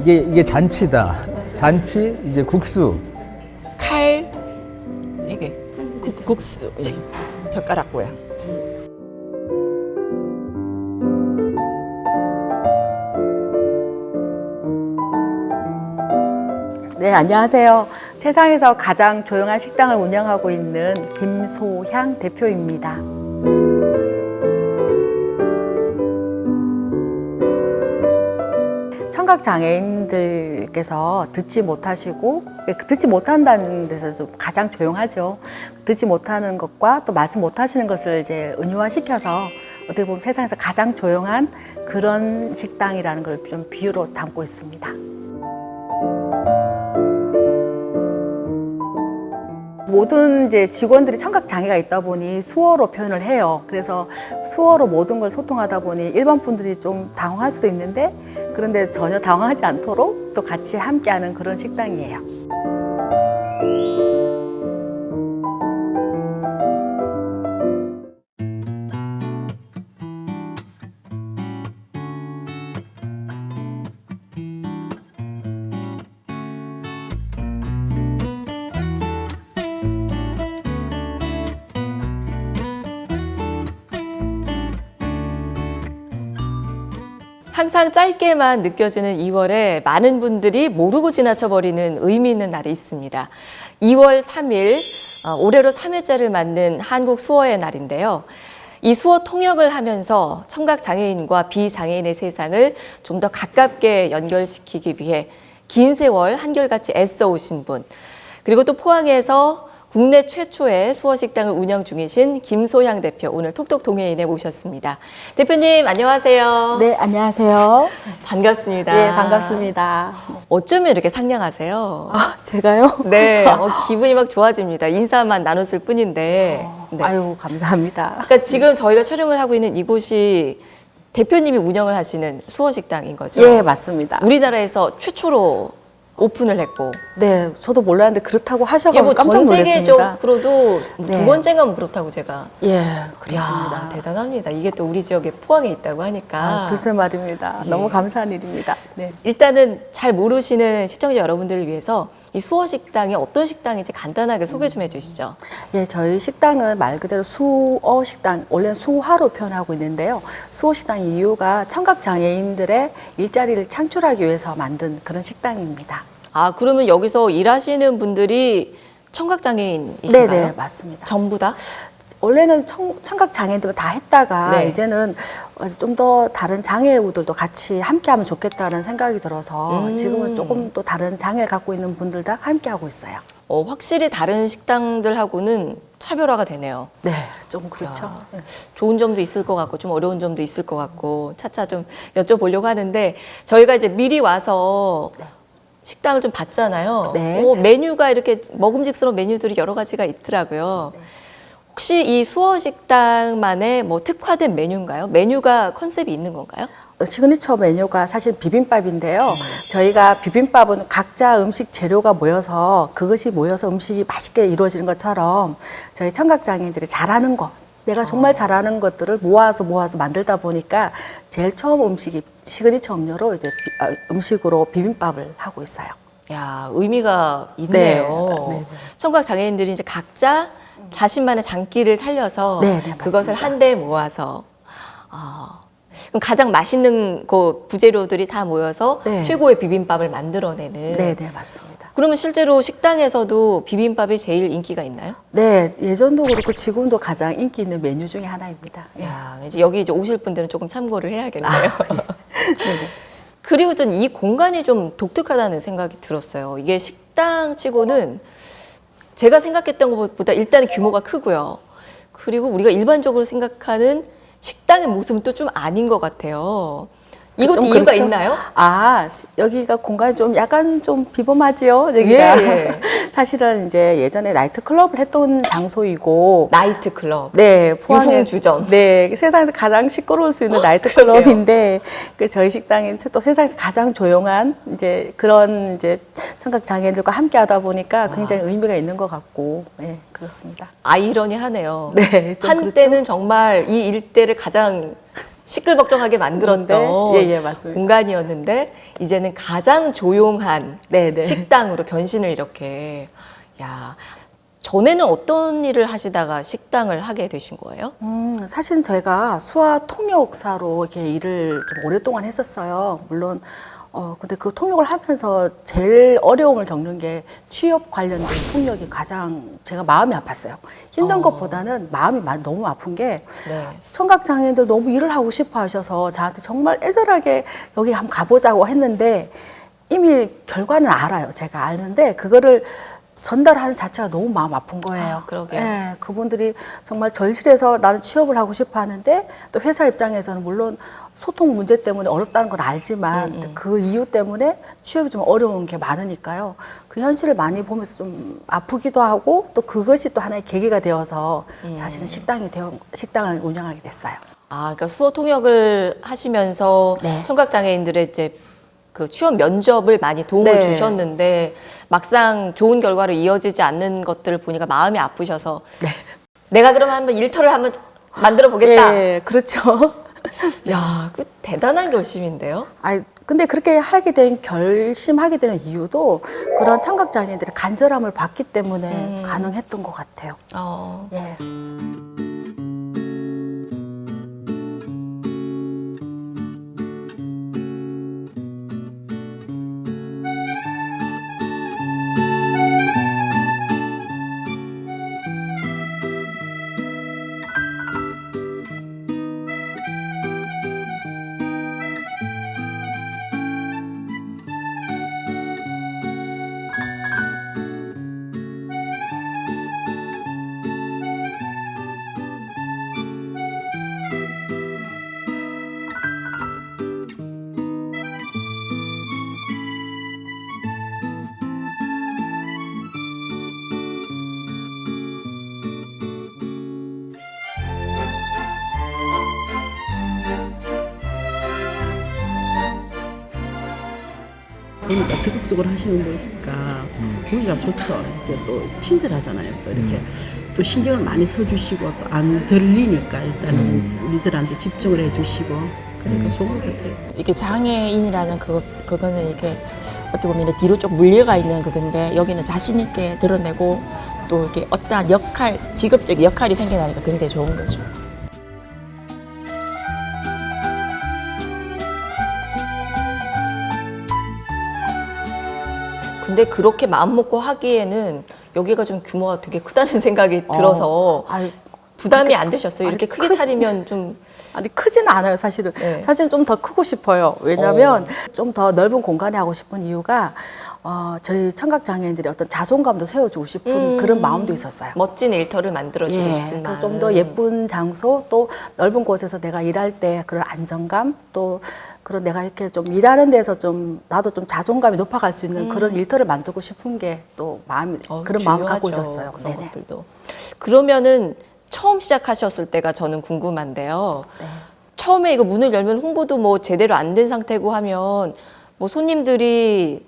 이게 잔치다. 잔치, 이제 국수. 칼, 이게 국수, 이렇게 젓가락 모양. 네, 안녕하세요. 세상에서 가장 조용한 식당을 운영하고 있는 김소향 대표입니다. 청각 장애인들께서 듣지 못하시고 듣지 못한다는 데서 좀 가장 조용하죠. 듣지 못하는 것과 또 말씀 못하시는 것을 이제 은유화시켜서 어떻게 보면 세상에서 가장 조용한 그런 식당이라는 걸 좀 비유로 담고 있습니다. 모든 이제 직원들이 청각 장애가 있다 보니 수어로 표현을 해요. 그래서 수어로 모든 걸 소통하다 보니 일반 분들이 좀 당황할 수도 있는데 그런데 전혀 당황하지 않도록 또 같이 함께하는 그런 식당이에요. 항상 짧게만 느껴지는 2월에 많은 분들이 모르고 지나쳐버리는 의미 있는 날이 있습니다. 2월 3일, 올해로 3회째를 맞는 한국 수어의 날인데요. 이 수어 통역을 하면서 청각장애인과 비장애인의 세상을 좀 더 가깝게 연결시키기 위해 긴 세월 한결같이 애써 오신 분, 그리고 또 포항에서 국내 최초의 수어식당을 운영 중이신 김소향 대표, 오늘 톡톡 동해인에 모셨습니다. 대표님 안녕하세요. 네, 안녕하세요. 반갑습니다. 네, 반갑습니다. 어쩌면 이렇게 상냥하세요? 아, 제가요? 네, 기분이 막 좋아집니다. 인사만 나눴을 뿐인데. 네. 아유, 감사합니다. 그러니까 지금 저희가 촬영을 하고 있는 이곳이 대표님이 운영을 하시는 수어식당인 거죠? 예, 맞습니다. 우리나라에서 최초로 오픈을 했고. 네, 저도 몰랐는데 그렇다고 이게 하셔서 뭐 깜짝 전 놀랐습니다. 세계적으로도 네. 두 번째가 뭐 그렇다고 제가. 예, 이야, 그렇습니다. 대단합니다. 이게 또 우리 지역에 포항에 있다고 하니까. 아, 글쎄 말입니다. 예. 너무 감사한 일입니다. 네. 일단은 잘 모르시는 시청자 여러분들을 위해서 이 수어식당이 어떤 식당인지 간단하게 소개 좀 해주시죠. 예, 저희 식당은 말 그대로 수어 식당, 원래는 수화로 표현하고 있는데요. 수어 식당 이유가 청각 장애인들의 일자리를 창출하기 위해서 만든 그런 식당입니다. 아, 그러면 여기서 일하시는 분들이 청각장애인이신가요? 네, 맞습니다. 전부 다? 원래는 청각 장애인들 다 했다가 네. 이제는 좀 더 다른 장애우들도 같이 함께하면 좋겠다는 생각이 들어서 지금은 조금 또 다른 장애를 갖고 있는 분들 다 함께하고 있어요. 확실히 다른 식당들하고는 차별화가 되네요. 네, 좀 그렇죠. 야, 좋은 점도 있을 것 같고 좀 어려운 점도 있을 것 같고 차차 좀 여쭤보려고 하는데 저희가 이제 미리 와서 식당을 좀 봤잖아요. 네. 메뉴가 이렇게 먹음직스러운 메뉴들이 여러 가지가 있더라고요. 혹시 이 수어식당만의 뭐 특화된 메뉴인가요? 메뉴가 컨셉이 있는 건가요? 시그니처 메뉴가 사실 비빔밥인데요. 저희가 비빔밥은 각자 음식 재료가 모여서 그것이 모여서 음식이 맛있게 이루어지는 것처럼 저희 청각장애인들이 잘하는 것, 내가 정말 잘하는 것들을 모아서 만들다 보니까 제일 처음 음식이 시그니처 음료로 이제 음식으로 비빔밥을 하고 있어요. 야, 의미가 있네요. 네. 청각 장애인들이 이제 각자 자신만의 장기를 살려서 네, 네, 그것을 맞습니다. 한데 모아서 그럼 가장 맛있는 그 부재료들이 다 모여서 네. 최고의 비빔밥을 만들어내는. 네, 맞습니다. 그러면 실제로 식당에서도 비빔밥이 제일 인기가 있나요? 네, 예전도 그렇고 지금도 가장 인기 있는 메뉴 중에 하나입니다. 예. 야, 이제 여기 이제 오실 분들은 조금 참고를 해야겠네요. 네네. 그리고 전 이 공간이 좀 독특하다는 생각이 들었어요. 이게 식당치고는 제가 생각했던 것보다 일단은 규모가 크고요. 그리고 우리가 일반적으로 생각하는 식당의 모습은 또 좀 아닌 것 같아요. 이것도 좀 이유가 그렇죠? 있나요? 아, 여기가 공간이 좀 약간 좀 비범하지요, 여기가. 예. 사실은 이제 예전에 나이트 클럽을 했던 장소이고, 나이트클럽. 네, 유흥주점. 네, 세상에서 가장 시끄러울 수 있는 나이트 그러게요. 클럽인데, 그 저희 식당은 또 세상에서 가장 조용한 이제 그런 이제 청각 장애인들과 함께 하다 보니까 굉장히 의미가 있는 것 같고, 네, 그렇습니다. 아이러니하네요. 네, 좀 한때는 정말 이 일대를 가장 시끌벅적하게 만들었던 예, 맞습니다. 공간이었는데 이제는 가장 조용한 네네. 식당으로 변신을 이렇게. 야, 전에는 어떤 일을 하시다가 식당을 하게 되신 거예요? 사실 저희가 수화 통역사로 이렇게 일을 좀 오랫동안 했었어요. 물론, 근데 그 통역을 하면서 제일 어려움을 겪는 게 취업 관련된 통역이 가장 제가 마음이 아팠어요. 힘든 것보다는 마음이 너무 아픈 게 네. 청각장애인들 너무 일을 하고 싶어 하셔서 저한테 정말 애절하게 여기 한번 가보자고 했는데 이미 결과는 알아요. 제가 아는데 그거를 전달하는 자체가 너무 마음 아픈 거예요. 그러게요. 예, 그분들이 정말 절실해서 나는 취업을 하고 싶어 하는데 또 회사 입장에서는 물론 소통 문제 때문에 어렵다는 걸 알지만 그 이유 때문에 취업이 좀 어려운 게 많으니까요. 그 현실을 많이 보면서 좀 아프기도 하고 또 그것이 또 하나의 계기가 되어서 사실은 식당을 운영하게 됐어요. 아, 그러니까 수어 통역을 하시면서 네. 청각장애인들의 이제 그 취업 면접을 많이 도움을 네. 주셨는데 막상 좋은 결과로 이어지지 않는 것들을 보니까 마음이 아프셔서 내가 그러면 한번 일터를 한번 만들어 보겠다. 예, 그렇죠. 야, 그 대단한 결심인데요. 근데 그렇게 결심하게 되는 이유도 그런 청각장애인들의 간절함을 봤기 때문에 가능했던 것 같아요. 예. 보니까 적극적으로 하시는 분이니까 보기가 좋죠. 이렇게 또 친절하잖아요. 또 이렇게 또 신경을 많이 써주시고 또 안 들리니까 일단은 우리들한테 집중을 해주시고 그러니까 좋은 것 같아요. 이게 장애인이라는 그거는 이렇게 어떻게 보면 뒤로 좀 물려가 있는 그건데 여기는 자신 있게 드러내고 또 이렇게 어떠한 직업적 역할이 생겨나니까 굉장히 좋은 거죠. 근데 그렇게 마음 먹고 하기에는 여기가 좀 규모가 되게 크다는 생각이 들어서 부담이 안 되셨어요? 이렇게 크게 차리면 좀. 아니 크지는 않아요, 사실은. 네. 사실은 좀 더 크고 싶어요. 왜냐하면 좀 더 넓은 공간에 하고 싶은 이유가 저희 청각장애인들의 어떤 자존감도 세워주고 싶은 그런 마음도 있었어요. 멋진 일터를 만들어주고 싶은 그래서 마음. 좀 더 예쁜 장소 또 넓은 곳에서 내가 일할 때 그런 안정감 또 그런 내가 이렇게 좀 일하는 데서 좀 나도 좀 자존감이 높아갈 수 있는 그런 일터를 만들고 싶은 게 또 그런 마음 갖고 중요하죠, 있었어요. 그런 네네. 것들도. 그러면은 처음 시작하셨을 때가 저는 궁금한데요. 네. 처음에 이거 문을 열면 홍보도 뭐 제대로 안 된 상태고 하면 뭐 손님들이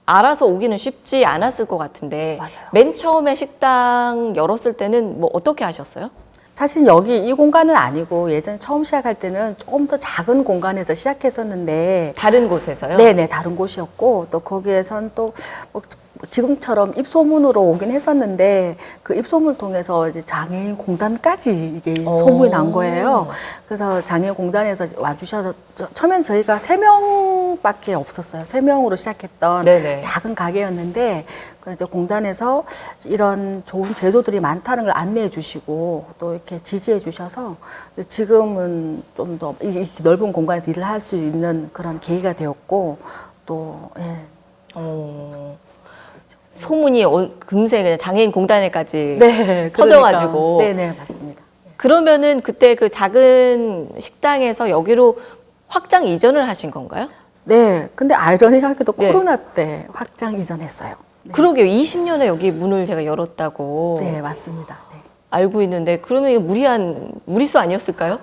알아서 오기는 쉽지 않았을 것 같은데 맞아요. 맨 처음에 식당 열었을 때는 뭐 어떻게 하셨어요? 사실 여기 이 공간은 아니고 예전에 처음 시작할 때는 조금 더 작은 공간에서 시작했었는데 다른 곳에서요? 네네 다른 곳이었고 또 거기에선 또 뭐 지금처럼 입소문으로 오긴 했었는데 그 입소문을 통해서 이제 장애인 공단까지 이게 소문이 난 거예요. 그래서 장애인 공단에서 와주셔서 처음엔 저희가 3명밖에 없었어요. 3명으로 시작했던 네네. 작은 가게였는데 그 이제 공단에서 이런 좋은 제도들이 많다는 걸 안내해 주시고 또 이렇게 지지해 주셔서 지금은 좀 더 이렇게 넓은 공간에서 일을 할 수 있는 그런 계기가 되었고 또 예. 소문이 금세 그냥 장애인 공단에까지 네, 퍼져가지고. 네네 맞습니다. 그러면은 그때 그 작은 식당에서 여기로 확장 이전을 하신 건가요? 네, 근데 아이러니하게도 네. 코로나 때 확장 이전했어요. 그러게요. 20년에 여기 문을 제가 열었다고 네, 맞습니다. 네. 알고 있는데 그러면 이게 무리수 아니었을까요?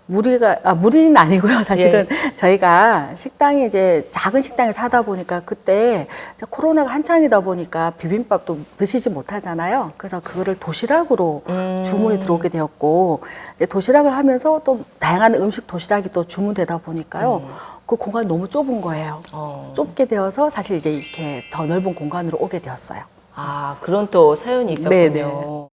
무리는 아니고요. 사실은 저희가 식당이 이제 작은 식당에 사다 보니까 그때 코로나가 한창이다 보니까 비빔밥도 드시지 못하잖아요. 그래서 그거를 도시락으로 주문이 들어오게 되었고, 이제 도시락을 하면서 또 다양한 음식 도시락이 또 주문되다 보니까요. 그 공간이 너무 좁은 거예요. 좁게 되어서 사실 이제 이렇게 더 넓은 공간으로 오게 되었어요. 아, 그런 또 사연이 있었군요. 네네.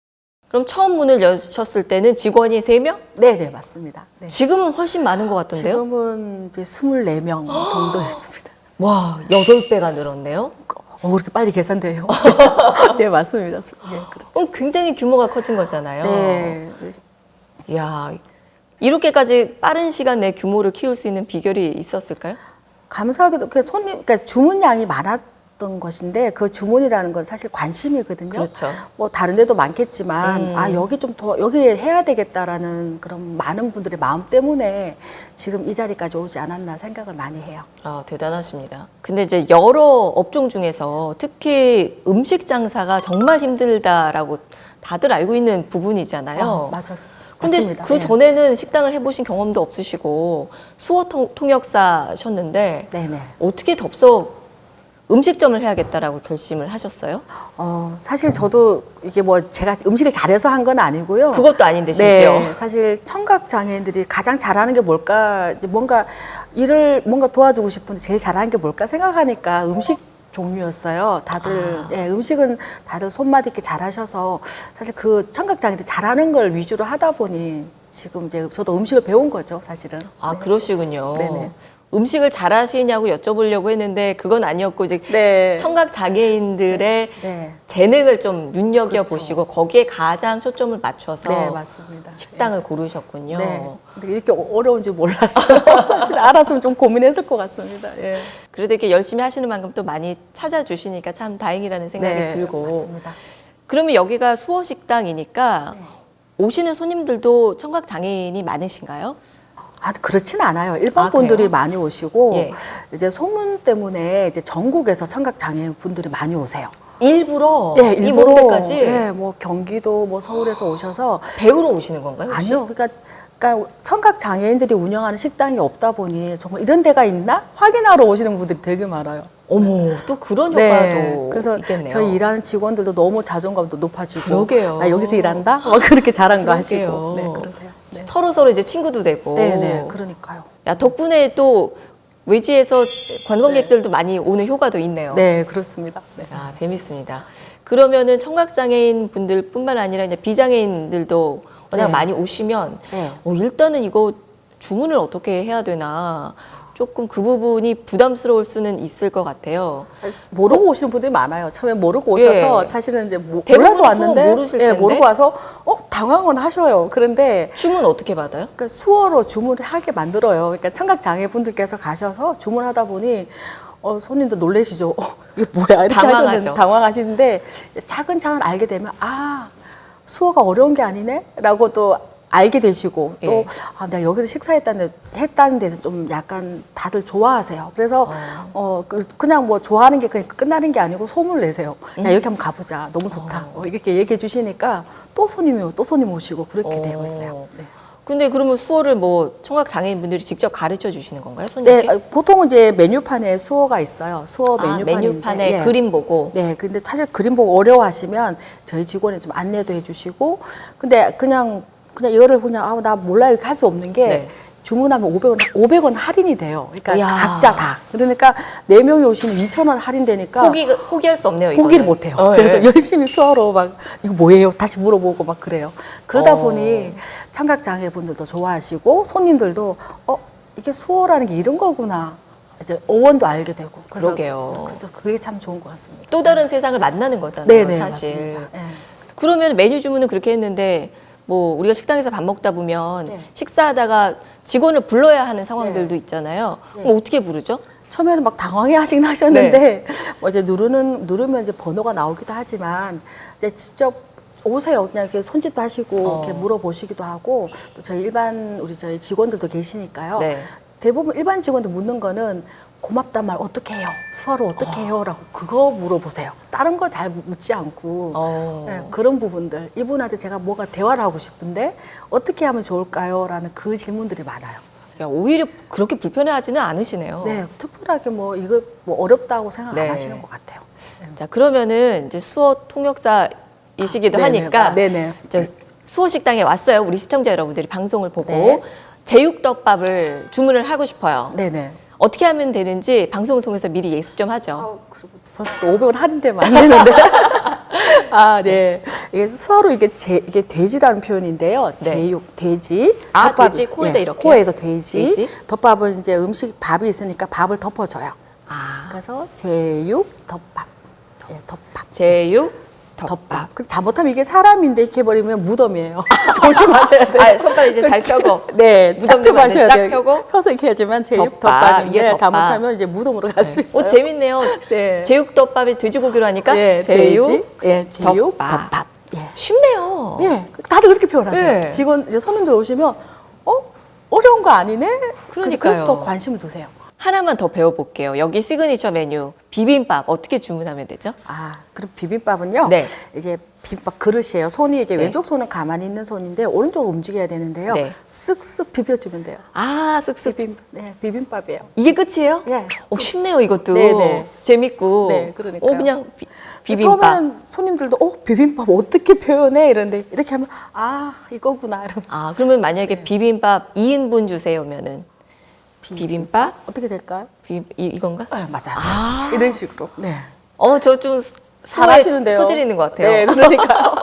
그럼 처음 문을 여셨을 때는 직원이 3명? 네, 맞습니다. 네. 지금은 훨씬 많은 것 같던데요? 지금은 이제 24명 정도였습니다. 와, 8배가 늘었네요? 그렇게 빨리 계산돼요. 네, 맞습니다. 네, 그렇죠. 굉장히 규모가 커진 거잖아요. 네. 이야, 이렇게까지 빠른 시간 내 규모를 키울 수 있는 비결이 있었을까요? 감사하게도 그러니까 주문량이 많았던 것인데 그 주문이라는 건 사실 관심이거든요. 그렇죠. 뭐 다른 데도 많겠지만 여기 좀 더 여기 해야 되겠다라는 그런 많은 분들의 마음 때문에 지금 이 자리까지 오지 않았나 생각을 많이 해요. 아, 대단하십니다. 근데 이제 여러 업종 중에서 특히 음식 장사가 정말 힘들다라고 다들 알고 있는 부분이잖아요. 맞았습니다. 근데 맞습니다. 그 네. 전에는 식당을 해보신 경험도 없으시고 수호 통역사셨는데 네네. 어떻게 덥석 음식점을 해야겠다라고 결심을 하셨어요? 사실 저도 이게 뭐 제가 음식을 잘해서 한 건 아니고요. 그것도 아닌데 심지어. 네, 사실 청각 장애인들이 가장 잘하는 게 뭘까? 이제 뭔가 도와주고 싶은데 제일 잘하는 게 뭘까 생각하니까 음식 종류였어요. 다들 음식은 다들 손맛 있게 잘하셔서 사실 그 청각 장애인들 잘하는 걸 위주로 하다 보니 지금 이제 저도 음식을 배운 거죠, 사실은. 아, 그러시군요. 네네. 음식을 잘하시냐고 여쭤보려고 했는데 그건 아니었고 이제 네. 청각 장애인들의 네. 재능을 좀 눈여겨 보시고 거기에 가장 초점을 맞춰서 네, 맞습니다. 식당을 고르셨군요. 네. 근데 이렇게 어려운 줄 몰랐어요. 사실 알았으면 좀 고민했을 것 같습니다. 예. 그래도 이렇게 열심히 하시는 만큼 또 많이 찾아주시니까 참 다행이라는 생각이 네, 들고. 맞습니다. 그러면 여기가 수호 식당이니까 네. 오시는 손님들도 청각 장애인이 많으신가요? 그렇진 않아요. 일반 아, 분들이 그래요? 많이 오시고 예. 이제 소문 때문에 이제 전국에서 청각 장애인 분들이 많이 오세요. 일부러 예, 이 먼 데까지 예, 뭐 경기도, 뭐 서울에서 오셔서 배우러 오시는 건가요? 혹시? 아니요. 그러니까 청각 장애인들이 운영하는 식당이 없다 보니 정말 이런 데가 있나 확인하러 오시는 분들이 되게 많아요. 어머, 또 그런 효과도 그래서 있겠네요. 저희 일하는 직원들도 너무 자존감도 높아지고 그러게요. 나 여기서 일한다? 막 그렇게 자랑도 그러게요. 하시고 네, 그러세요. 네. 서로 이제 친구도 되고. 네, 그러니까요. 야, 덕분에 또 외지에서 관광객들도 많이 오는 효과도 있네요. 네, 그렇습니다. 네. 아, 재밌습니다. 그러면은 청각장애인 분들뿐만 아니라 이제 비장애인들도 워낙 네. 많이 오시면 네. 일단은 이거 주문을 어떻게 해야 되나 조금 그 부분이 부담스러울 수는 있을 것 같아요. 모르고 오시는 분들이 많아요. 처음에 모르고 오셔서 예. 사실은 이제 대부분 몰라서 왔는데 수어 모르실 텐데. 모르고 와서 당황은 하셔요. 그런데 주문 어떻게 받아요? 그러니까 수어로 주문을 하게 만들어요. 그러니까 청각 장애 분들께서 가셔서 주문하다 보니 손님도 놀라시죠. 이게 뭐야 이렇게 당황하죠. 하셨는데 당황하시는데 차근차근 알게 되면 수어가 어려운 게 아니네라고 또 알게 되시고 또 예. 내가 여기서 했다는 데서 좀 약간 다들 좋아하세요. 그래서 그냥 뭐 좋아하는 게 그냥 끝나는 게 아니고 소문을 내세요. 야 여기 한번 가보자. 너무 좋다. 이렇게 얘기해 주시니까 또 손님 오시고 그렇게 되고 있어요. 네. 근데 그러면 수어를 뭐 청각 장애인 분들이 직접 가르쳐 주시는 건가요? 손님께? 네, 보통은 이제 메뉴판에 수어가 있어요. 수어 메뉴판인데. 메뉴판에 예. 그림 보고. 네, 근데 사실 그림 보고 어려워하시면 저희 직원이 좀 안내도 해주시고, 근데 그냥 이거를 나 몰라요 이렇게 할 수 없는 게 네. 주문하면 500원 할인이 돼요. 그러니까 이야. 각자 다. 그러니까 4명이 오시면 2,000원 할인되니까 포기할 수 없네요. 이거는. 포기를 못 해요. 그래서 열심히 수어로 막 이거 뭐예요? 다시 물어보고 막 그래요. 그러다 보니 청각 장애 분들도 좋아하시고 손님들도 이게 수어라는 게 이런 거구나. 이제 어원도 알게 되고. 그러게요. 그래서 그게 참 좋은 것 같습니다. 또 다른 세상을 만나는 거잖아요, 네네, 사실. 맞습니다. 네. 그러면 메뉴 주문은 그렇게 했는데 뭐 우리가 식당에서 밥 먹다 보면 네. 식사하다가 직원을 불러야 하는 상황들도 있잖아요. 그럼 어떻게 부르죠? 처음에는 막 당황해 하시긴 하셨는데 뭐 이제 누르면 이제 번호가 나오기도 하지만 이제 직접 오세요. 그냥 이렇게 손짓도 하시고 이렇게 물어보시기도 하고 또 저희 직원들도 계시니까요. 네. 대부분 일반 직원들 묻는 거는 고맙단 말 어떻게 해요? 수화로 어떻게 해요? 라고 그거 물어보세요. 다른 거 잘 묻지 않고 네, 그런 부분들 이분한테 제가 뭐가 대화를 하고 싶은데 어떻게 하면 좋을까요? 라는 그 질문들이 많아요. 야, 오히려 그렇게 불편해하지는 않으시네요. 네, 특별하게 뭐 이거 뭐 어렵다고 생각 네. 안 하시는 것 같아요. 자, 그러면은 이제 수어 통역사이시기도 네네. 하니까 네네. 이제 수어 식당에 왔어요. 우리 시청자 여러분들이 방송을 보고 네. 제육덮밥을 주문을 하고 싶어요. 네네. 어떻게 하면 되는지 방송을 통해서 미리 예습 좀 하죠. 그리고 벌써 또 500원 할인되면 안 되는데. 아, 네. 이게 수화로 이게 돼지라는 표현인데요. 네. 제육, 돼지. 아, 덮밥, 돼지, 코에다 이렇게요? 코에서 돼지. 돼지. 덮밥은 이제 음식 밥이 있으니까 밥을 덮어줘요. 아, 그래서 제육, 덮밥. 예, 덮밥. 제육, 덮밥. 덮밥. 근데 잘못하면 이게 사람인데 이렇게 해버리면 무덤이에요. 조심하셔야 돼요. 아, 손가락 이제 잘 펴고. 네, 짝 무덤 펴고 하셔야 짝 돼요. 펴고. 펴서 이렇게 해야지만 제육 덮밥, 덮밥인데 이게 덮밥. 잘못하면 이제 무덤으로 갈 수 있어요. 오, 재밌네요. 네. 제육덮밥에 돼지고기로 하니까 네, 제육, 돼지, 예, 제육, 덮밥. 덮밥. 예. 쉽네요. 예, 다들 그렇게 표현하세요. 네. 직원 이제 손님들 오시면 어려운 거 아니네. 그러니까요. 그래서 더 관심을 두세요. 하나만 더 배워볼게요. 여기 시그니처 메뉴 비빔밥 어떻게 주문하면 되죠? 아, 그럼 비빔밥은요. 네. 이제 비빔밥 그릇이에요. 손이 이제 네. 왼쪽 손은 가만히 있는 손인데 오른쪽으로 움직여야 되는데요. 네. 쓱쓱 비벼주면 돼요. 아, 쓱쓱. 네, 비빔밥이에요. 이게 끝이에요? 예. 쉽네요, 이것도. 네네. 재밌고. 네, 그러니까요. 그냥 비빔밥. 처음에는 손님들도 비빔밥 어떻게 표현해? 이런데 이렇게 하면 아, 이거구나. 이러면서 아, 그러면 만약에 비빔밥 2인분 주세요면은 비빔밥? 어떻게 될까요? 이건가? 네, 맞아요. 아. 이런 식으로. 네. 저 좀 잘하시는데요. 소질 있는 것 같아요. 네, 그러니까요.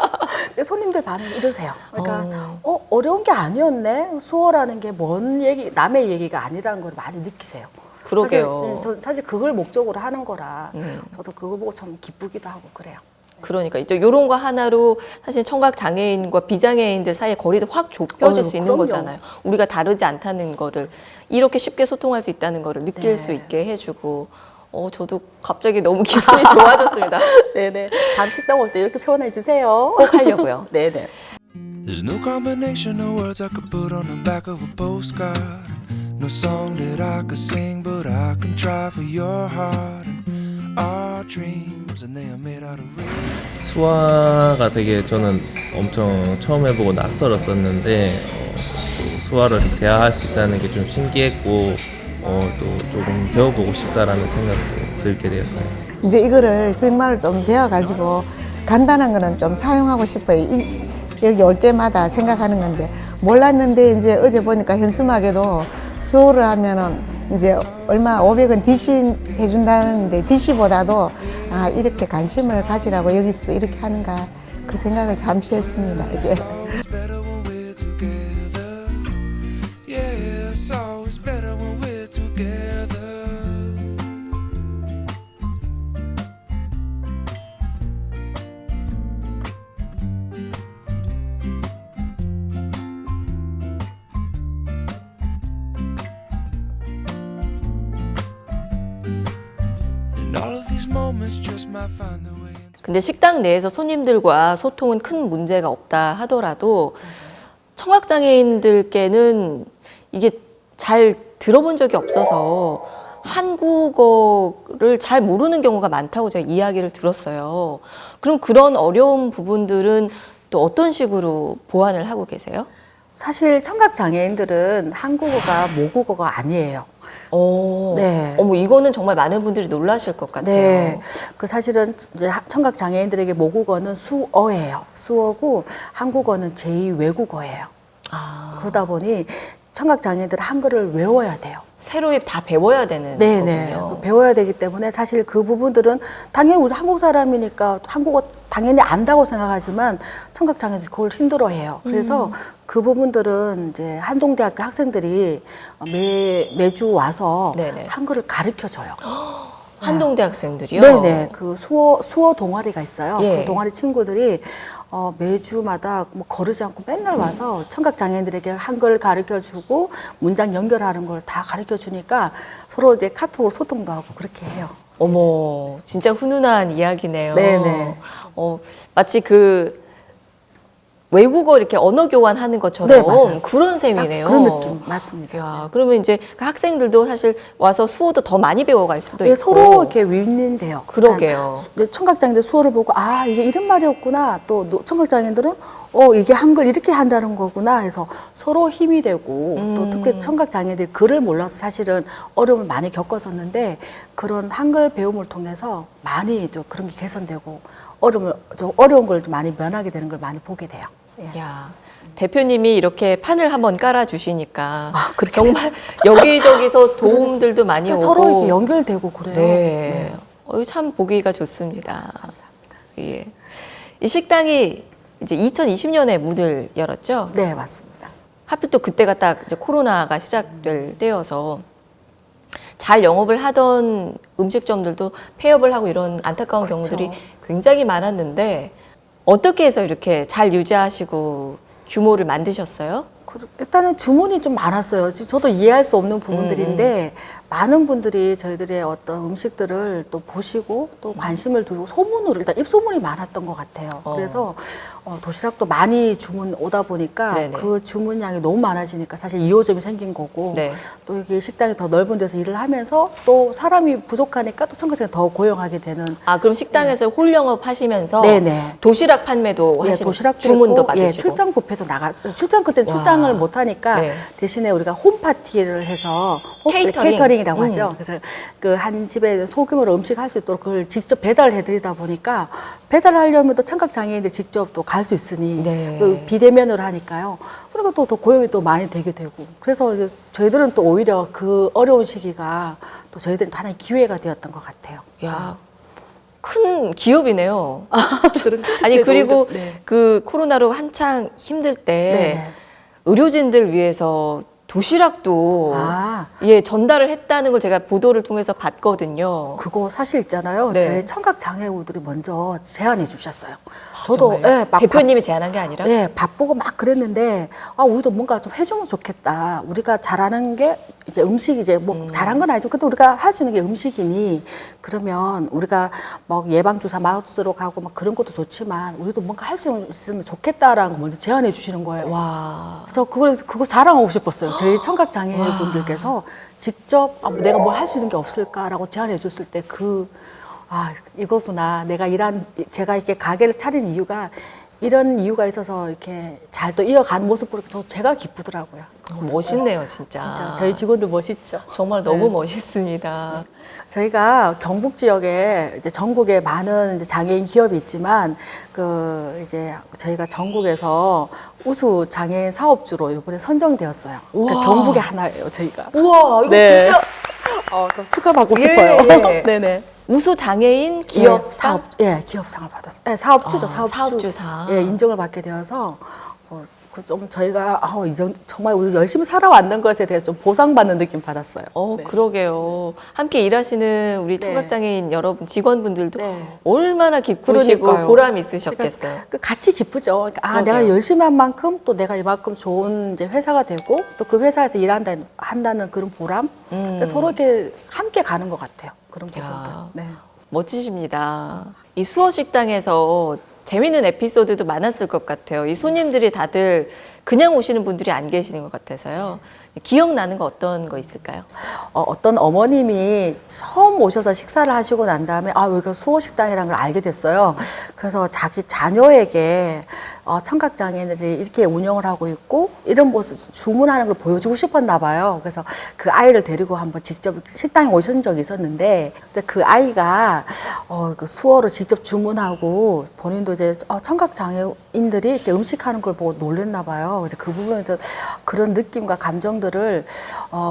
근데 손님들 반응이 이러세요. 그러니까 어려운 게 아니었네. 수어라는 게 먼 얘기, 남의 얘기가 아니라는 걸 많이 느끼세요. 그러게요. 사실 그걸 목적으로 하는 거라 저도 그거 보고 참 기쁘기도 하고 그래요. 그러니까 또 이런 거 하나로 사실 청각 장애인과 비장애인들 사이의 거리도 확 좁혀질 수 있는 그럼요. 거잖아요. 우리가 다르지 않다는 거를 이렇게 쉽게 소통할 수 있다는 거를 느낄 네. 수 있게 해주고 저도 갑자기 너무 기분이 좋아졌습니다. 네네. 다음 식당 올 때 이렇게 표현해 주세요. 꼭 하려고요. 네네. There's no combination of words I could put on the back of a postcard. No song that I could sing, but I can try for your heart. And our dreams, and they are made out of real. 수화가 되게 저는 엄청 처음 해보고 낯설었었는데 수화를 대화할 수 있다는 게 좀 신기했고 또 조금 배워보고 싶다라는 생각도 들게 되었어요. 이제 이거를 정말 좀 배워가지고 간단한 거는 좀 사용하고 싶어요. 여기 올 때마다 생각하는 건데 몰랐는데 이제 어제 보니까 현수막에도 수호를 하면은 이제 얼마 500원 DC 해준다는데 DC보다도 이렇게 관심을 가지라고 여기서도 이렇게 하는가 그 생각을 잠시 했습니다. 이제. It's better when we're together. Yeah, it's always better when we're together. And all of these moments just might find their way into 근데 식당 내에서 손님들과 소통은 큰 문제가 없다 하더라도 청각장애인들께는 이게 잘 들어본 적이 없어서 한국어를 잘 모르는 경우가 많다고 제가 이야기를 들었어요. 그럼 그런 어려운 부분들은 또 어떤 식으로 보완을 하고 계세요? 사실 청각 장애인들은 한국어가 모국어가 아니에요. 네. 어머, 이거는 정말 많은 분들이 놀라실 것 같아요. 네. 그 사실은 이제 청각 장애인들에게 모국어는 수어예요. 수어고 한국어는 제2 외국어예요. 그러다 보니 청각 장애인들은 한글을 외워야 돼요. 새로 다 배워야 되는 네네. 거군요. 배워야 되기 때문에 사실 그 부분들은 당연히 우리 한국 사람이니까 한국어 당연히 안다고 생각하지만 청각 장애인들이 그걸 힘들어해요. 그래서 그 부분들은 이제 한동대학교 학생들이 매주 와서 네네. 한글을 가르쳐 줘요. 한동대 학생들이요? 네네. 그 수어 동아리가 있어요. 예. 그 동아리 친구들이 매주마다 뭐 거르지 않고 맨날 와서 청각 장애인들에게 한글 가르쳐 주고 문장 연결하는 걸 다 가르쳐 주니까 서로 이제 카톡으로 소통도 하고 그렇게 해요. 어머, 진짜 훈훈한 이야기네요. 네네. 마치 그 외국어 이렇게 언어 교환하는 것처럼 네, 맞아요. 그런 딱 셈이네요. 그런 느낌 맞습니다. 야, 그러면 이제 그 학생들도 사실 와서 수어도 더 많이 배워갈 수도 예, 있고. 서로 이렇게 윈윈돼요. 그러게요. 그러니까 청각장애인들 수어를 보고 아 이게 이런 말이었구나. 또 청각장애인들은 이게 한글 이렇게 한다는 거구나 해서 서로 힘이 되고 또 특히 청각장애인들이 글을 몰라서 사실은 어려움을 많이 겪었었는데 그런 한글 배움을 통해서 많이 또 그런 게 개선되고 어려운 걸 좀 많이 면하게 되는 걸 많이 보게 돼요. 예. 야, 대표님이 이렇게 판을 한번 깔아주시니까 그렇게 정말 여기저기서 도움들도 많이 오고 서로 이렇게 연결되고 그래요. 네, 참 보기가 좋습니다. 감사합니다. 예, 이 식당이 이제 2020년에 문을 열었죠. 네, 맞습니다. 하필 또 그때가 딱 이제 코로나가 시작될 때여서 잘 영업을 하던 음식점들도 폐업을 하고 이런 안타까운 그렇죠. 경우들이 굉장히 많았는데 어떻게 해서 이렇게 잘 유지하시고 규모를 만드셨어요? 일단은 주문이 좀 많았어요. 저도 이해할 수 없는 부분들인데 많은 분들이 저희들의 어떤 음식들을 또 보시고 또 관심을 두고 소문으로 일단 입소문이 많았던 것 같아요. 그래서 도시락도 많이 주문 오다 보니까 네네. 그 주문량이 너무 많아지니까 사실 2호점이 생긴 거고 네. 또 이게 식당이 더 넓은 데서 일을 하면서 또 사람이 부족하니까 또 청각장애 더 고용하게 되는 아, 그럼 식당에서 홀 영업 하시면서 네네. 도시락 판매도 예, 하시는 도시락 주문도 예, 받으시고. 출장 뷔페도 출장 그때 와. 출장을 못 하니까 네. 대신에 우리가 홈 파티를 해서 케이터링. 케이터링이라고 하죠. 그래서 그 한 집에 소규모로 음식 할 수 있도록 그걸 직접 배달을 해드리다 보니까 배달을 하려면 또 청각 장애인들 직접 또 갈 수 있으니 네. 또 비대면으로 하니까요. 그리고 또 더 고용이 또 많이 되게 되고 그래서 이제 저희들은 또 오히려 그 어려운 시기가 또 저희들은 하나의 기회가 되었던 것 같아요. 야, 큰 기업이네요. 아니 그래도 그리고 오히려, 네. 그 코로나로 한창 힘들 때 네네. 의료진들 위해서 도시락도 아. 예 전달을 했다는 걸 제가 보도를 통해서 봤거든요. 그거 사실 있잖아요. 네. 제 청각 장애우들이 먼저 제안해 주셨어요. 저도 정말요? 예, 막 대표님이 제안한 게 아니라 예, 바쁘고 막 그랬는데 우리도 뭔가 좀 해주면 좋겠다. 우리가 잘하는 게 이제 음식이 이제 뭐 잘한 건 아니죠. 근데 우리가 할 수 있는 게 음식이니 그러면 우리가 뭐 예방 주사 마우스로 가고 막 그런 것도 좋지만 우리도 뭔가 할 수 있으면 좋겠다라는 거 먼저 제안해 주시는 거예요. 와. 그래서 그거 자랑하고 싶었어요. 저희 청각 장애인분들께서 직접 내가 뭘 할 수 있는 게 없을까라고 제안해 줬을 때 이거구나. 제가 이렇게 가게를 차린 이유가 이런 이유가 있어서 이렇게 잘 또 이어가는 모습 보니까 제가 기쁘더라고요. 멋있네요, 진짜. 진짜 저희 직원들 멋있죠. 정말 너무 멋있습니다. 저희가 경북 지역에 이제 전국에 많은 이제 장애인 기업이 있지만 이제 저희가 전국에서 우수 장애인 사업주로 이번에 선정되었어요. 그러니까 우와. 경북에 하나예요, 저희가. 우와, 이거 네. 진짜 좀 축하받고 예, 싶어요. 예. 네네. 우수 장애인 기업 예, 사업, 기업상을 받았어요. 예, 사업주죠, 사업주. 사업주상. 예, 인정을 받게 되어서 좀 저희가 정말 우리 열심히 살아왔는 것에 대해서 좀 보상받는 느낌 받았어요. 네. 그러게요. 함께 일하시는 우리 네. 청각장애인 여러분 직원분들도 네. 얼마나 기쁘시고 그러니까요. 보람 있으셨겠어요. 같이 기쁘죠. 그러니까 그러게요. 내가 열심히 한 만큼 또 내가 이만큼 좋은 이제 회사가 되고 또 그 회사에서 한다는 그런 보람. 그러니까 서로 이렇게 함께 가는 것 같아요. 그런 부분들. 네. 멋지십니다. 이 수어 식당에서 재미있는 에피소드도 많았을 것 같아요. 이 손님들이 다들 그냥 오시는 분들이 안 계시는 것 같아서요. 기억나는 거 어떤 거 있을까요? 어떤 어머님이 처음 오셔서 식사를 하시고 난 다음에 여기가 수호식당이라는 걸 알게 됐어요. 그래서 자기 자녀에게 청각장애인들이 이렇게 운영을 하고 있고 이런 모습 주문하는 걸 보여주고 싶었나 봐요. 그래서 그 아이를 데리고 한번 직접 식당에 오신 적이 있었는데 그 아이가 그 수어로 직접 주문하고 본인도 이제 청각장애인들이 이렇게 음식하는 걸 보고 놀랬나 봐요. 그래서 그 부분에서 그런 느낌과 감정들을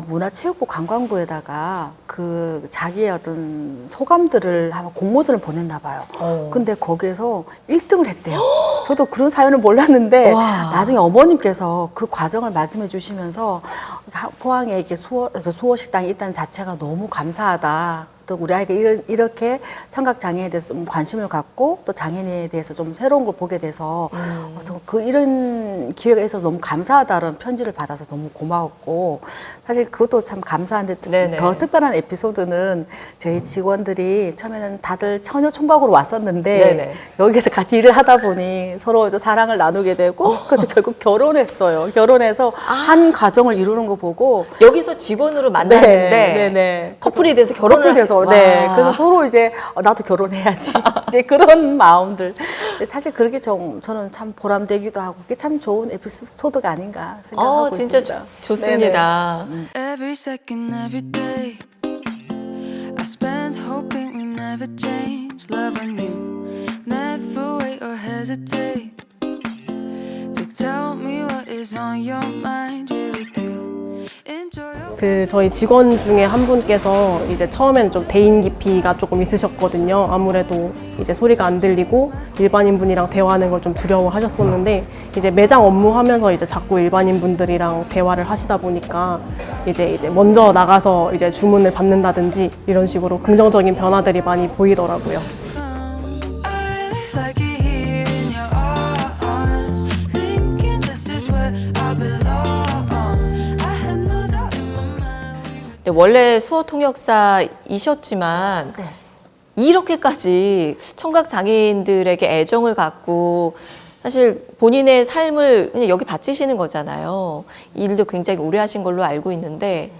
문화체육부 관광부에다가 그 자기의 어떤 소감들을 한번 공모전을 보냈나 봐요. 근데 거기에서 1등을 했대요. 저도 그런 사연을 몰랐는데 와. 나중에 어머님께서 그 과정을 말씀해 주시면서 포항에 이렇게 수호 식당이 있다는 자체가 너무 감사하다. 어떤 우리 아이가 이렇게 청각 장애에 대해서 좀 관심을 갖고 또 장애인에 대해서 좀 새로운 걸 보게 돼서 이런 기회가 있어서 너무 감사하다는 편지를 받아서 너무 고마웠고 사실 그것도 참 감사한데 네네. 더 특별한 에피소드는 저희 직원들이 처음에는 다들 처녀 총각으로 왔었는데 네네. 여기서 같이 일을 하다 보니 서로 이제 사랑을 나누게 되고 그래서 결국 결혼했어요. 결혼해서 한 가정을 이루는 거 보고 여기서 직원으로 만났는데 네. 커플이 돼서 결혼을 커플이 돼서 하시- 네. 와. 그래서 서로 이제 나도 결혼해야지 이제 그런 마음들 사실 그렇게 저는 참 보람되기도 하고 그게 참 좋은 에피소드가 아닌가 생각하고 진짜 있습니다. 좋습니다. Every second, every day, I spend hoping we never change. Loving you, never wait or hesitate to tell me what is on your mind. Really do enjoy your 저희 직원 중에 한 분께서 이제 처음에는 좀 대인 기피가 조금 있으셨거든요. 아무래도 이제 소리가 안 들리고 일반인 분이랑 대화하는 걸 좀 두려워하셨었는데 이제 매장 업무하면서 이제 자꾸 일반인 분들이랑 대화를 하시다 보니까 이제 먼저 나가서 이제 주문을 받는다든지 이런 식으로 긍정적인 변화들이 많이 보이더라고요. I like it here in your arms, thinking this is where I belong. I had no doubt in my mind. 네, 원래 수어 통역사이셨지만 네. 이렇게까지 청각 장애인들에게 애정을 갖고 사실 본인의 삶을 그냥 여기 바치시는 거잖아요. 이 일도 굉장히 오래 하신 걸로 알고 있는데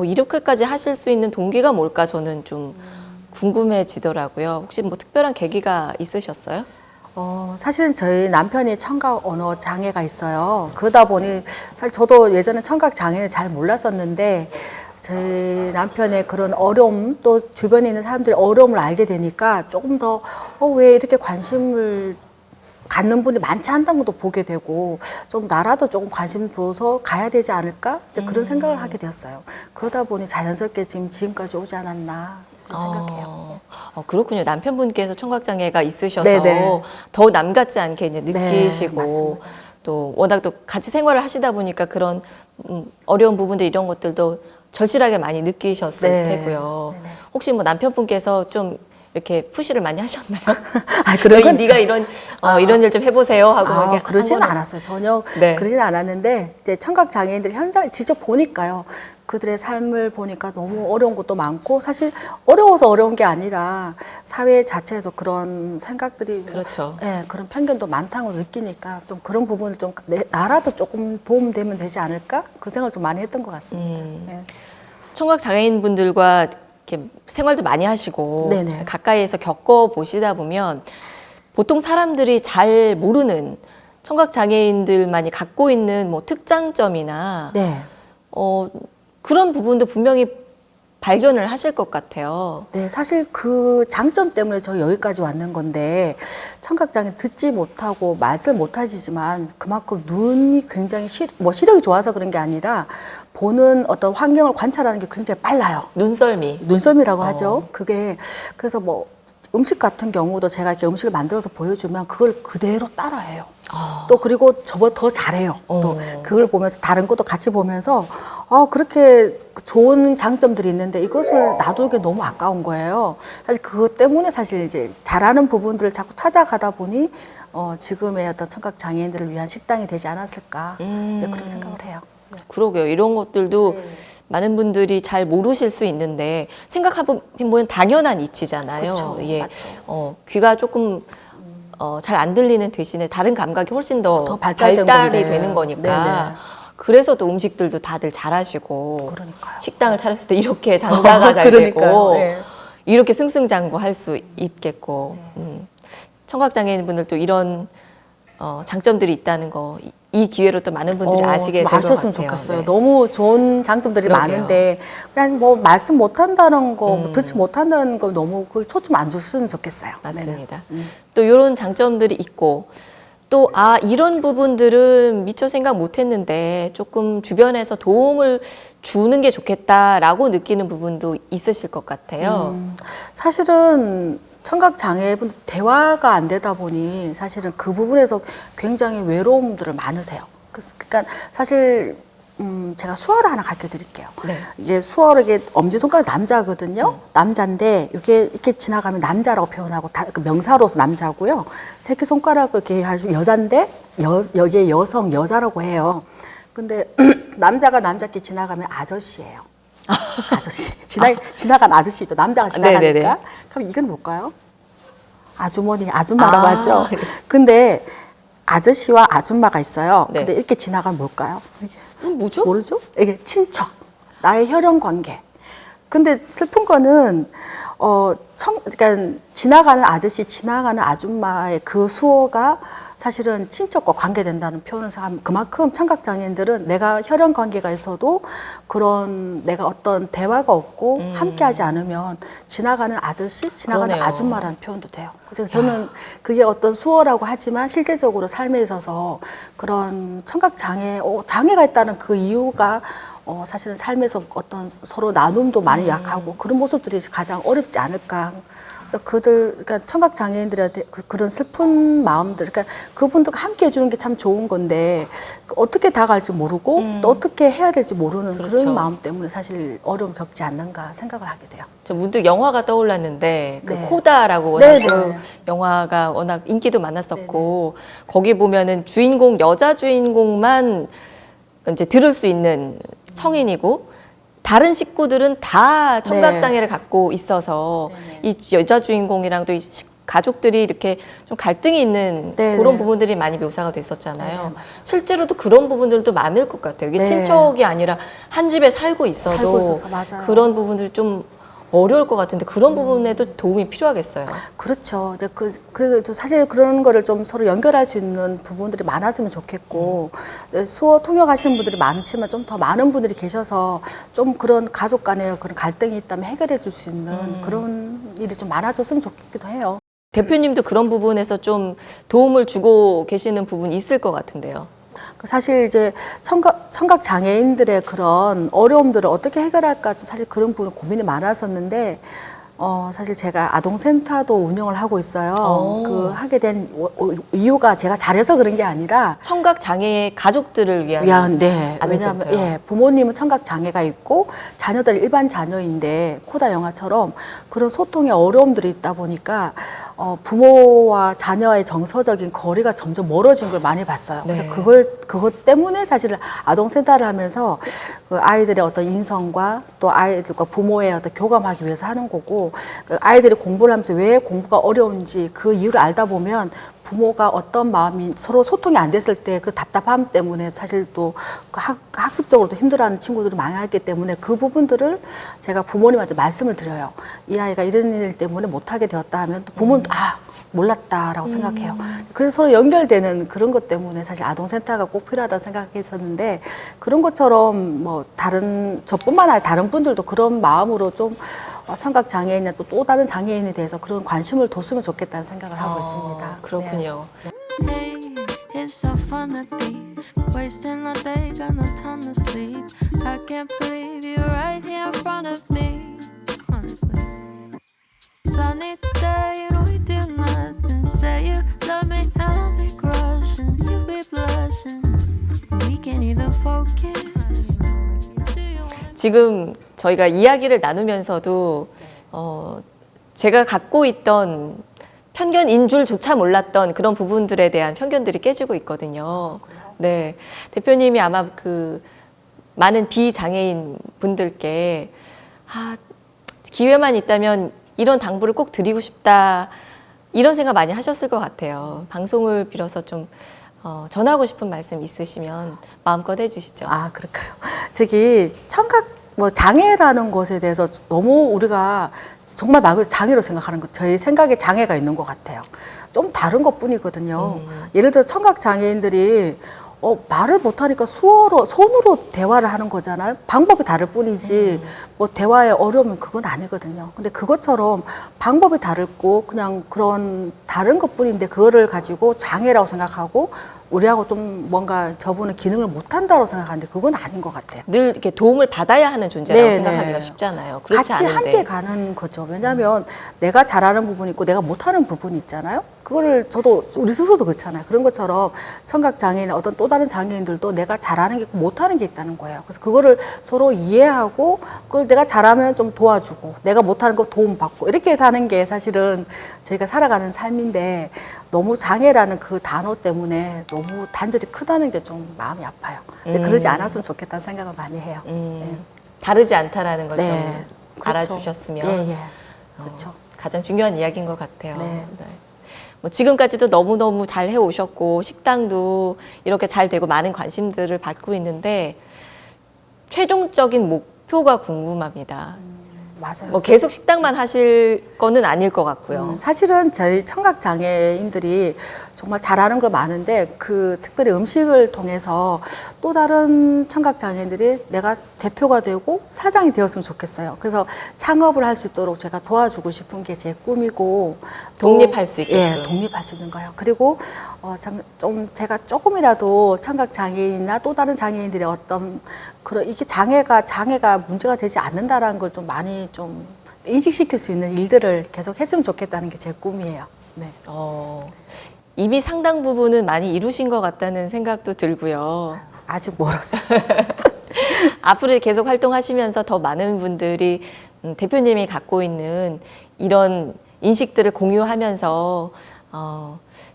이렇게까지 하실 수 있는 동기가 뭘까 저는 좀 궁금해지더라고요. 혹시 뭐 특별한 계기가 있으셨어요? 사실은 저희 남편이 청각 언어 장애가 있어요. 그러다 보니 사실 저도 예전에 청각 장애를 잘 몰랐었는데 저희 남편의 그런 어려움 또 주변에 있는 사람들의 어려움을 알게 되니까 조금 더 왜 이렇게 관심을 갖는 분이 많지 않다는 것도 보게 되고 좀 나라도 조금 관심 둬서 가야 되지 않을까 이제 그런 생각을 하게 되었어요. 그러다 보니 자연스럽게 지금까지 오지 않았나 생각해요. 그렇군요. 남편분께서 청각장애가 있으셔서 네네. 더 남 같지 않게 이제 네, 느끼시고 맞습니다. 또 워낙 또 같이 생활을 하시다 보니까 그런 어려운 부분들 이런 것들도 절실하게 많이 느끼셨을 네. 테고요. 네네. 혹시 뭐 남편분께서 좀 이렇게 푸시를 많이 하셨나요? 그런 건 네가 이런 이런 일 좀 해보세요 하고 막 이렇게 그러지는 한 거는- 않았어요. 전혀 네. 그러지는 않았는데 이제 청각 장애인들 현장을 직접 보니까요. 그들의 삶을 보니까 너무 어려운 것도 많고 사실 어려워서 어려운 게 아니라 사회 자체에서 그런 생각들이 그렇죠. 예, 그런 편견도 많다고 느끼니까 좀 그런 부분을 좀 나라도 조금 도움되면 되지 않을까 그 생각을 좀 많이 했던 것 같습니다. 예. 청각 장애인 분들과 이렇게 생활도 많이 하시고 네네. 가까이에서 겪어 보시다 보면 보통 사람들이 잘 모르는 청각 장애인들만이 갖고 있는 뭐 특장점이나 네. 그런 부분도 분명히 발견을 하실 것 같아요. 네, 사실 그 장점 때문에 저 여기까지 왔는 건데 청각장애 듣지 못하고 말을 못하지만 그만큼 눈이 굉장히 시력이 좋아서 그런 게 아니라 보는 어떤 환경을 관찰하는 게 굉장히 빨라요. 눈썰미. 눈썰미라고 하죠. 그게 그래서 뭐 음식 같은 경우도 제가 이렇게 음식을 만들어서 보여주면 그걸 그대로 따라해요. 또 그리고 저보다 더 잘해요. 또 그걸 보면서 다른 것도 같이 보면서 그렇게 좋은 장점들이 있는데 이것을 놔두기 너무 아까운 거예요. 사실 그것 때문에 사실 이제 잘하는 부분들을 자꾸 찾아가다 보니 지금의 어떤 청각 장애인들을 위한 식당이 되지 않았을까 이제 그런 생각을 해요. 그러게요. 이런 것들도 많은 분들이 잘 모르실 수 있는데 생각해보면 당연한 이치잖아요. 그렇죠. 예. 맞죠. 귀가 조금 잘 안 들리는 대신에 다른 감각이 훨씬 더 발달된 발달이 건데. 되는 거니까. 네네. 그래서 또 음식들도 다들 잘하시고 그러니까요. 식당을 차렸을 때 이렇게 장사가 잘 그러니까요. 되고 네. 이렇게 승승장구할 수 있겠고 청각장애인 분들도 이런 장점들이 있다는 거 이 기회로 또 많은 분들이 아시게 좀 될 것 아셨으면 같아요. 좋겠어요. 네. 너무 좋은 장점들이 그러게요. 많은데 그냥 뭐 말씀 못한다는 거, 뭐 듣지 못한다는 거 너무 그 초점 안 줬으면 좋겠어요. 맞습니다. 네네. 또 이런 장점들이 있고 또 이런 부분들은 미처 생각 못했는데 조금 주변에서 도움을 주는 게 좋겠다라고 느끼는 부분도 있으실 것 같아요. 사실은 청각 장애분 대화가 안 되다 보니 사실은 그 부분에서 굉장히 외로움들을 많으세요. 그러니까 사실 제가 수어를 하나 가르쳐 드릴게요. 네. 이게 수어로 이게 엄지손가락 남자거든요. 남자인데 이게 이렇게 지나가면 남자라고 표현하고 그 명사로서 남자고요. 새끼손가락 이렇게 하시면 여자인데 여기에 여성, 여자라고 해요. 근데 남자가 남자끼리 지나가면 아저씨예요. 아저씨. 지나간 아저씨죠. 남자가 지나가니까. 네네네. 그럼 이건 뭘까요? 아주머니, 아줌마라고 아, 하죠. 네. 근데 아저씨와 아줌마가 있어요. 네. 근데 이렇게 지나가면 뭘까요? 뭐죠? 모르죠? 이게 친척, 나의 혈연 관계. 근데 슬픈 거는 그러니까 지나가는 아저씨, 지나가는 아줌마의 그 수어가 사실은 친척과 관계된다는 표현을 생각하면 그만큼 청각장애인들은 내가 혈연 관계가 있어도 그런 내가 어떤 대화가 없고 함께하지 않으면 지나가는 아저씨, 지나가는 그러네요. 아줌마라는 표현도 돼요. 그래서 저는 그게 어떤 수어라고 하지만 실제적으로 삶에 있어서 그런 청각장애, 장애가 있다는 그 이유가 사실은 삶에서 어떤 서로 나눔도 많이 약하고 그런 모습들이 가장 어렵지 않을까. 그래서 그러니까 청각 장애인들한테 그런 슬픈 마음들, 그러니까 그분들과 함께 해주는 게 참 좋은 건데 어떻게 다가갈지 모르고 또 어떻게 해야 될지 모르는 그렇죠. 그런 마음 때문에 사실 어려움 겪지 않는가 생각을 하게 돼요. 저 문득 영화가 떠올랐는데 그 네. 코다라고 워낙 네네. 그 영화가 워낙 인기도 많았었고 거기 보면은 주인공 여자 주인공만 이제 들을 수 있는 성인이고 다른 식구들은 다 청각 장애를 갖고 있어서 이 여자 주인공이랑 또 이 가족들이 이렇게 좀 갈등이 있는 네네. 그런 부분들이 많이 묘사가 됐었잖아요. 네네, 맞아요. 실제로도 그런 부분들도 많을 것 같아요. 이게 네. 친척이 아니라 한 집에 살고 있어도 살고 있어서, 맞아요. 그런 부분들이 좀 어려울 것 같은데 그런 부분에도 도움이 필요하겠어요. 그렇죠. 이제 그리고 사실 그런 거를 좀 서로 연결할 수 있는 부분들이 많았으면 좋겠고, 수어 통역하시는 분들이 많지만 좀 더 많은 분들이 계셔서 좀 그런 가족 간의 그런 갈등이 있다면 해결해 줄 수 있는 그런 일이 좀 많아졌으면 좋겠기도 해요. 대표님도 그런 부분에서 좀 도움을 주고 계시는 부분이 있을 것 같은데요. 사실 이제 청각 장애인들의 그런 어려움들을 어떻게 해결할까 사실 그런 부분 고민이 많았었는데 사실 제가 아동센터도 운영을 하고 있어요. 그 하게 된 이유가 제가 잘해서 그런 게 아니라 청각 장애의 가족들을 위한 네. 아동센터요. 왜냐하면 부모님은 청각 장애가 있고 자녀들이 일반 자녀인데 코다 영화처럼 그런 소통에 어려움들이 있다 보니까 부모와 자녀의 정서적인 거리가 점점 멀어진 걸 많이 봤어요. 그래서 네. 그것 때문에 사실 아동센터를 하면서 그 아이들의 어떤 인성과 또 아이들과 부모의 어떤 교감하기 위해서 하는 거고, 그 아이들이 공부를 하면서 왜 공부가 어려운지 그 이유를 알다 보면 부모가 어떤 마음이 서로 소통이 안 됐을 때 그 답답함 때문에 사실 또 학습적으로도 힘들어하는 친구들이 많았기 때문에 그 부분들을 제가 부모님한테 말씀을 드려요. 이 아이가 이런 일 때문에 못하게 되었다 하면 또 부모는 몰랐다라고 생각해요. 그래서 서로 연결되는 그런 것 때문에 사실 아동센터가 꼭 필요하다 생각했었는데 그런 것처럼 뭐 저뿐만 아니라 다른 분들도 그런 마음으로 좀 청각 장애인이나 또 다른 장애인에 대해서 그런 관심을 뒀으면 좋겠다는 생각을 하고 있습니다. 그렇군요. Hey, it's so fun to be wasting our day, got no time to sleep. I can't believe you're right here in front of me. Honestly, sunny day and we do nothing. Say you love me and I'll be crushing. You be blushing, we can't even focus. Do you wanna 지금 저희가 이야기를 나누면서도 제가 갖고 있던 편견인 줄조차 몰랐던 그런 부분들에 대한 편견들이 깨지고 있거든요. 네, 대표님이 아마 그 많은 비장애인 분들께 기회만 있다면 이런 당부를 꼭 드리고 싶다 이런 생각 많이 하셨을 것 같아요. 방송을 빌어서 좀 전하고 싶은 말씀 있으시면 마음껏 해주시죠. 그럴까요? 저기 장애라는 것에 대해서 너무 우리가 정말 말 그대로 장애로 생각하는 것, 저희 생각에 장애가 있는 것 같아요. 좀 다른 것 뿐이거든요. 예를 들어 청각 장애인들이 말을 못하니까 손으로 대화를 하는 거잖아요. 방법이 다를 뿐이지 뭐 대화에 어려우면 그건 아니거든요. 근데 그것처럼 방법이 다르고 그냥 그런 다른 것 뿐인데 그거를 가지고 장애라고 생각하고 우리하고 좀 뭔가 저분은 기능을 못한다고 생각하는데 그건 아닌 것 같아요. 늘 이렇게 도움을 받아야 하는 존재라고 네, 생각하기가 네. 쉽잖아요. 그렇지 같이 않은데. 함께 가는 거죠. 왜냐하면 내가 잘하는 부분이 있고 내가 못하는 부분이 있잖아요. 그거를 저도 우리 스스로도 그렇잖아요. 그런 것처럼 청각 장애인 어떤 또 다른 장애인들도 내가 잘하는 게 있고 못하는 게 있다는 거예요. 그래서 그거를 서로 이해하고 그걸 내가 잘하면 좀 도와주고 내가 못하는 거 도움받고 이렇게 사는 게 사실은 저희가 살아가는 삶인데 너무 장애라는 그 단어 때문에 너무 단절이 크다는 게 좀 마음이 아파요. 이제 그러지 않았으면 좋겠다는 생각을 많이 해요. 네. 다르지 않다라는 걸 좀 네. 그렇죠. 알아주셨으면 예, 예. 그렇죠. 가장 중요한 이야기인 것 같아요. 네. 뭐 지금까지도 너무너무 잘 해오셨고 식당도 이렇게 잘 되고 많은 관심들을 받고 있는데 최종적인 목표가 궁금합니다. 맞아요. 뭐 계속 식당만 하실 거는 아닐 것 같고요. 사실은 저희 청각 장애인들이 정말 잘하는 거 많은데 그 특별히 음식을 통해서 또 다른 청각 장애인들이 내가 대표가 되고 사장이 되었으면 좋겠어요. 그래서 창업을 할 수 있도록 제가 도와주고 싶은 게 제 꿈이고 또, 독립할 수 있게끔. 예, 독립할 수 있는 거예요. 그리고 좀 제가 조금이라도 청각 장애인이나 또 다른 장애인들의 어떤 그런 이게 장애가 문제가 되지 않는다라는 걸 좀 많이 좀 인식시킬 수 있는 일들을 계속 했으면 좋겠다는 게 제 꿈이에요. 네. 이미 상당 부분은 많이 이루신 것 같다는 생각도 들고요. 아직 멀었어요. 앞으로 계속 활동하시면서 더 많은 분들이 대표님이 갖고 있는 이런 인식들을 공유하면서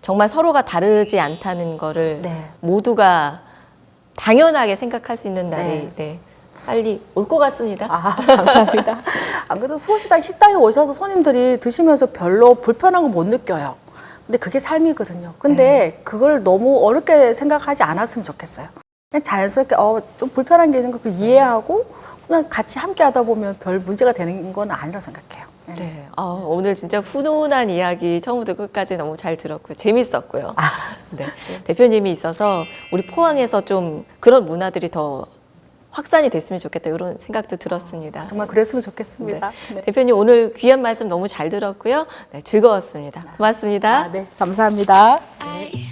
정말 서로가 다르지 않다는 거를 네. 모두가 당연하게 생각할 수 있는 날이 네. 네, 빨리 올 것 같습니다. 감사합니다. 안 그래도 식당에 오셔서 손님들이 드시면서 별로 불편한 거 못 느껴요. 근데 그게 삶이거든요. 근데 그걸 너무 어렵게 생각하지 않았으면 좋겠어요. 그냥 자연스럽게 좀 불편한 게 있는 거 이해하고 그냥 같이 함께 하다 보면 별 문제가 되는 건 아니라고 생각해요. 네. 네, 오늘 진짜 훈훈한 이야기 처음부터 끝까지 너무 잘 들었고요. 재밌었고요. 네. 대표님이 있어서 우리 포항에서 좀 그런 문화들이 더 확산이 됐으면 좋겠다 이런 생각도 들었습니다. 정말 그랬으면 좋겠습니다. 네. 네. 대표님 오늘 귀한 말씀 너무 잘 들었고요. 네, 즐거웠습니다. 고맙습니다. 네, 감사합니다. I